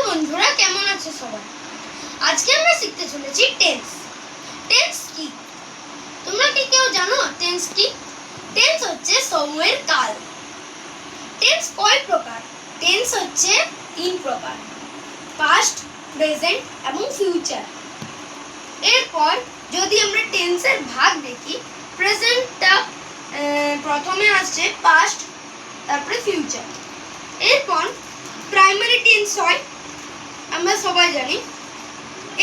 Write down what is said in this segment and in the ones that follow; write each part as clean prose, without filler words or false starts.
বন্ধুরা, কেমন আছে সবাই? আজকে আমরা শিখতে চলেছি টেন্স। টেন্স কি তোমরা কি কেউ জানো? টেন্স কি? টেন্স হচ্ছে সময়ের কাল। টেন্স কয় প্রকার? টেন্স হচ্ছে 3 প্রকার: পাস্ট, প্রেজেন্ট এবং ফিউচার। এরপর যদি আমরা টেন্সের ভাগ দেখি, প্রেজেন্টটা প্রথমে আসছে, পাস্ট, তারপরে ফিউচার। এরপর প্রাইমারি টেন্স হয়, আমরা সবাই জানি।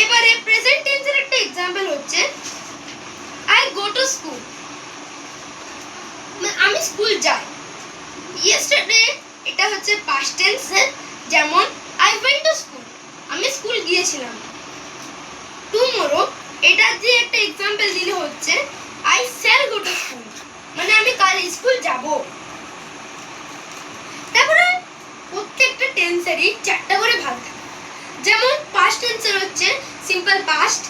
এবারে প্রেজেন্ট টেন্সের একটা एग्जांपल হচ্ছে আই গো টু স্কুল, আমি স্কুল যাই। ইয়েস্টারডে এটা হচ্ছে পাস্ট টেন্সের, যেমন আই ওয়েন্ট টু স্কুল, আমি স্কুল গিয়েছিলাম। টুমরো এটা যে একটা एग्जांपल দিলে হচ্ছে I shall go to school, মানে আমি কাল স্কুল যাব। তারপরে প্রত্যেকটা টেন্সেরই 4টা করে ভাগ থাকে। যেমন পাস্ট টেন্সের হচ্ছে simple past,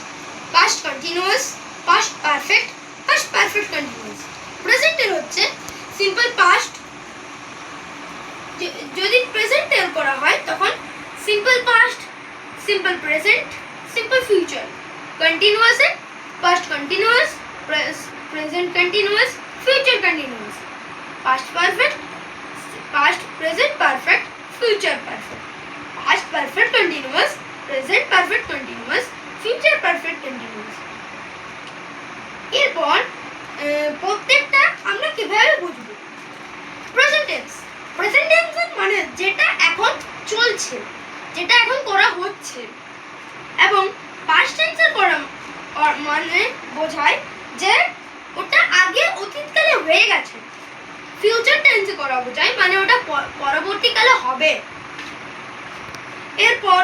past continuous, past perfect, past perfect continuous. প্রেজেন্টের হচ্ছে সিম্পল পাস্ট, যদি প্রেজেন্টের করা হয় তখন simple past, simple present, simple future. Continuous এ past continuous, present continuous, future continuous. Past perfect, past present perfect, future perfect. Past perfect continuous, present perfect continuous, future perfect continuous. এরপর প্রত্যেকটা আমরা কিভাবে বুঝবো? প্রেজেন্ট টেন্স, প্রেজেন্ট টেন্স মানে যেটা এখন চলছে, যেটা এখন করা হচ্ছে। এবং পাস্ট টেন্সের করা মানে বোঝায় যে ওটা আগে অতীতকালে হয়ে গেছে। ফিউচার টেন্সে করা বোঝায় মানে ওটা পরবর্তীকালে হবে। এরপর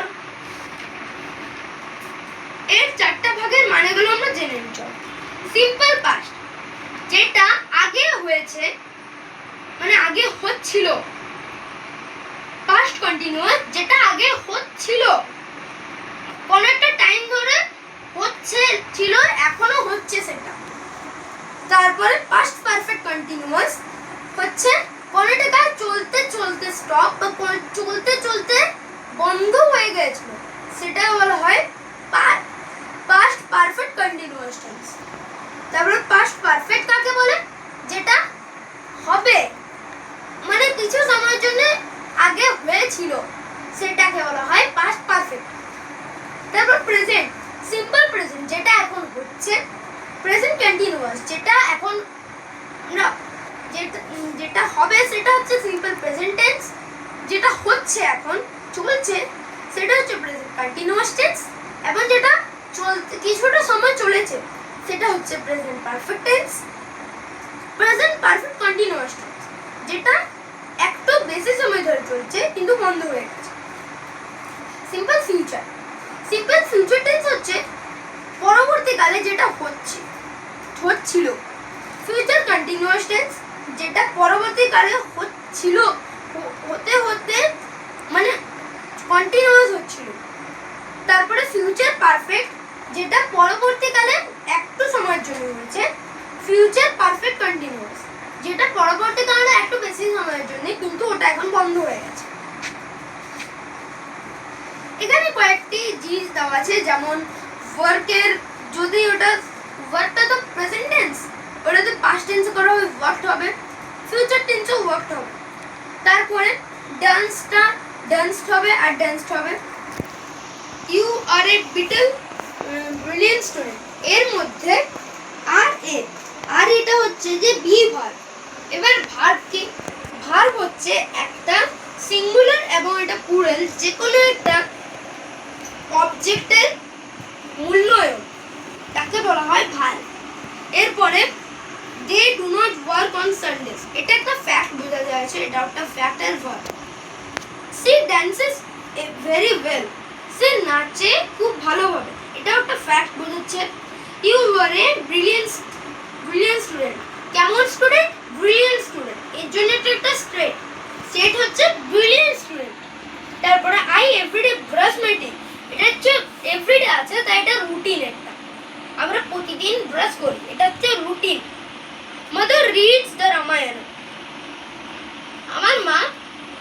এর 4টা ভাগের মানেগুলো আমরা জেনে নিই। সিম্পল পাস্ট, যেটা আগে হয়েছে মানে আগে হচ্ছিল। পাস্ট কন্টিনিউয়াস, যেটা আগে হচ্ছিল, কোন একটা টাইম ধরে হচ্ছে ছিল, এখনো হচ্ছে সেটা। তারপরে পাস্ট পারফেক্ট কন্টিনিউয়াস হচ্ছে কোনটা কাজ চলতে চলতে স্টপ বা চলতে চলতে বন্ধ হয়ে গেছিল, সেটা বলা হয় পাস্ট পারফেক্ট কন্টিনিউয়াস টেন্স। তারপরে পাস্ট পারফেক্ট কাকে বলে? যেটা হবে, মানে কিছু সময়ের জন্য আগে হয়েছিল, সেটাকে বলা হয় পাস্ট পারফেক্ট। তারপর প্রেজেন্ট, সিম্পল প্রেজেন্ট, যেটা এখন হচ্ছে। প্রেজেন্ট কন্টিনিউয়াস, যেটা এখন না, যেটা হবে সেটা হচ্ছে সিম্পল প্রেজেন্ট টেন্স। যেটা হচ্ছে এখন চলছে সেটা হচ্ছে প্রেজেন্ট কন্টিনিউয়াস টেন্স। এবং যেটা চলতে কিছুটা সময় চলেছে সেটা হচ্ছে present perfect tense. Present perfect continuous tense, যেটা একটু বেশি সময় ধরে চলছে কিন্তু বন্ধ হয়ে গেছে। Simple future, simple future tense হচ্ছে পরবর্তীকালে যেটা হচ্ছিল। ফিউচার কন্টিনিউয়াস টেন্স, যেটা পরবর্তীকালে হচ্ছিল, হতে হতে মানে কন্টিনিউয়াস হচ্ছিল। তারপরে ফিউচার পারফেক্ট, যেটা পরবর্তীকালে একটু সময়ের জন্য হয়েছে। ফিউচার পারফেক্ট কন্টিনিউয়াস, যেটা পরবর্তীকালে একটু বেশি সময়ের জন্য কিন্তু ওটা এখন বন্ধ হয়ে গেছে। এখানে কয়েকটি জিনিস দেওয়া আছে, যেমন ওয়ার্কের, যদি ওটা ওয়ার্কটা তো প্রেজেন্ট টেন্স, ওটাতে পাস্ট টেন্সে করা হবে ওয়ার্কড হবে, ফিউচার টেন্সেও ওয়ার্কড হবে। তারপরে ডান্সটা ডান্সড হবে আর ড্যান্সড হবে। You are a brilliant student, এর মধ্যে আর এটা হচ্ছে যে বি ভার্ব। এবার ভার্ব কি? ভার্ব হচ্ছে একটা সিঙ্গুলার এবং এটা প্লুরাল, যে কোনো একটা অবজেক্টের মূল্যায়ন, তাকে বলা হয় ভার্ব। এরপরে they do not work on Sundays, এটা একটা ফ্যাক্ট বোঝা যাচ্ছে, এটা একটা ফ্যাক্ট এর verb. She dances very well, সে নাচে খুব ভালোভাবে, এটা একটা ফ্যাক্ট বোঝাচ্ছে। You are a brilliant student, কেমন স্টুডেন্ট? ব্রিলিয়েন্ট স্টুডেন্ট, এর জন্য এটা একটা সেট হচ্ছে ব্রিলিয়েন্ট স্টুডেন্ট। তারপরে I everyday brush my teeth, এটা হচ্ছে এভরিডে আছে, তাই এটা রুটিন। একটা আমরা প্রতিদিন ব্রাশ করি, এটা হচ্ছে routine. Mother reads the Ramayana, আমার মা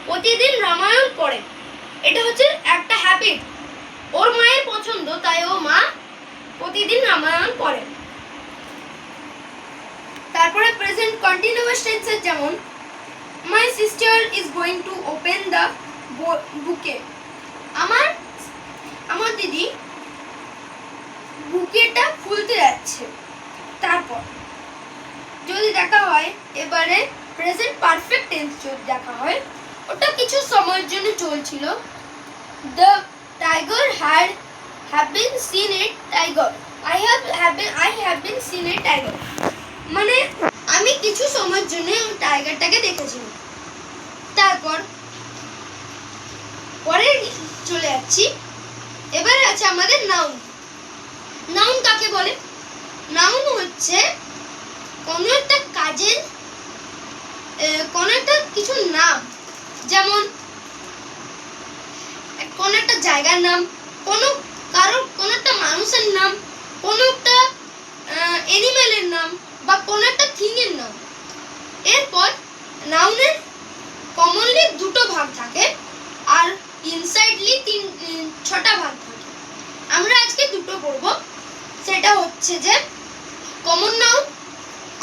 প্রতিদিন রামায়ণ পড়ে, এটা হচ্ছে একটা হ্যাবিট। ভাই ও মা প্রতিদিন রামায়ণ পড়েন। তারপরে প্রেজেন্ট কন্টিনিউয়াস টেন্সের যেমন my sister is going to open the বুকে, আমার দিদি বুকেটা খুলতে যাচ্ছে। তারপর যদি দেখা হয় এবারে প্রেজেন্ট পারফেক্ট টেন্স যদি দেখা হয়, ওটা কিছু সময়ের জন্য চলছিল। The tiger have been seen a tiger. I have been seen a tiger. মানে আমি কিছু সময়ের জন্য টাইগারটাকে দেখেছিলাম। তারপর পরে চলে যাচ্ছি, এবারে আছে আমাদের নাউন। নাউন কাকে বলে? নাউন হচ্ছে কোনো একটা কাজের কোনো একটা কিছুর নাম, যেমন কোনো একটা জায়গার নাম, কোনো একটা মানুষের নাম, কোনো একটা অ্যানিমেলের নাম বা কোনো একটা থিং এর নাম। এরপর নাউনের কমনলি দুটো ভাগ থাকে আর ইনসাইডলি 6টা ভাগ থাকে। আমরা আজকে দুটো পড়ব, সেটা হচ্ছে যে কমন নাউন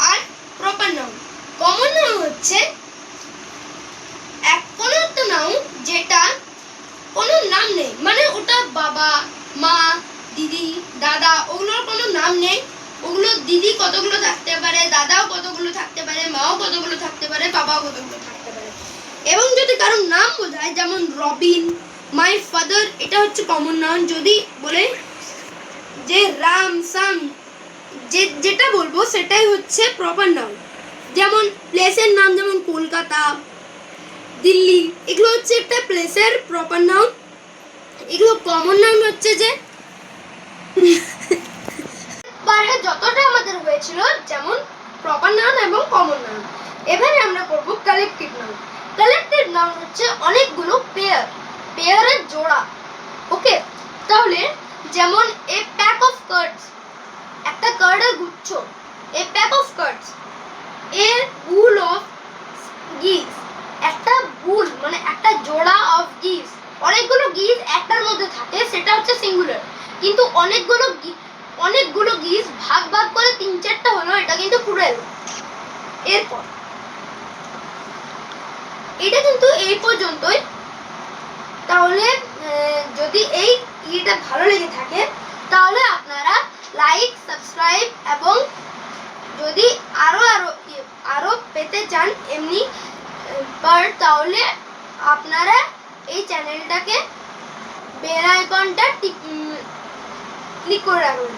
আর প্রপার নাউন। কমন নাউন হচ্ছে কোনো একটা নাউন যেটা কোনো নাম নেই, মানে ওটা বাবা, মা, দিদি, দাদা, ওগুলোর কোনো নাম নেই। ওগুলো দিদি কতগুলো থাকতে পারে, দাদাও কতগুলো থাকতে পারে, মাও কতগুলো থাকতে পারে, বাবাও কতগুলো থাকতে পারে। এবং যদি কারোর নাম বোঝায়, যেমন রবিন, মাই ফাদার, এটা হচ্ছে কমন নাউন। যদি বলে যে রাম, সাম, যেটা বলবো সেটাই হচ্ছে প্রপার নাউন। যেমন প্লেসের নাম, যেমন কলকাতা, দিল্লি, এগুলো হচ্ছে একটা প্লেসের প্রপার নাউন। এগুলো কমন নাউন হচ্ছে যে বারে যতটা আমাদের হয়েছিল, যেমন প্রপার নাউন এবং কমন নাউন। এবারে আমরা করব কালেকটিভ নাউন। কালেকটিভ নাউন হচ্ছে অনেকগুলো পেয়ারের জোড়া। ওকে, তাহলে যেমন এ প্যাক অফ কার্ডস, একটা কার্ডের গুচ্ছ। A pack of cards, A bull of geese, একটা বুল মানে একটা জোড়া অফ গিস। অনেকগুলো গিস একটার মধ্যে থাকে, সেটা হচ্ছে সিঙ্গুলার। কিন্তু অনেকগুলো গিস ভাগ করে 3-4টা হলো, এটা কিন্তু প্লুরাল। এরপর এটা কিন্তু এই পর্যন্তই। তাহলে যদি এই ভিডিওটা ভালো লেগে থাকে তাহলে আপনারা লাইক, সাবস্ক্রাইব এবং যদি আরো পেতে চান এমনি পার্ট, তাহলে আপনারা এই চ্যানেলটাকে বেল আইকনটা ক্লিক করে রাখবেন।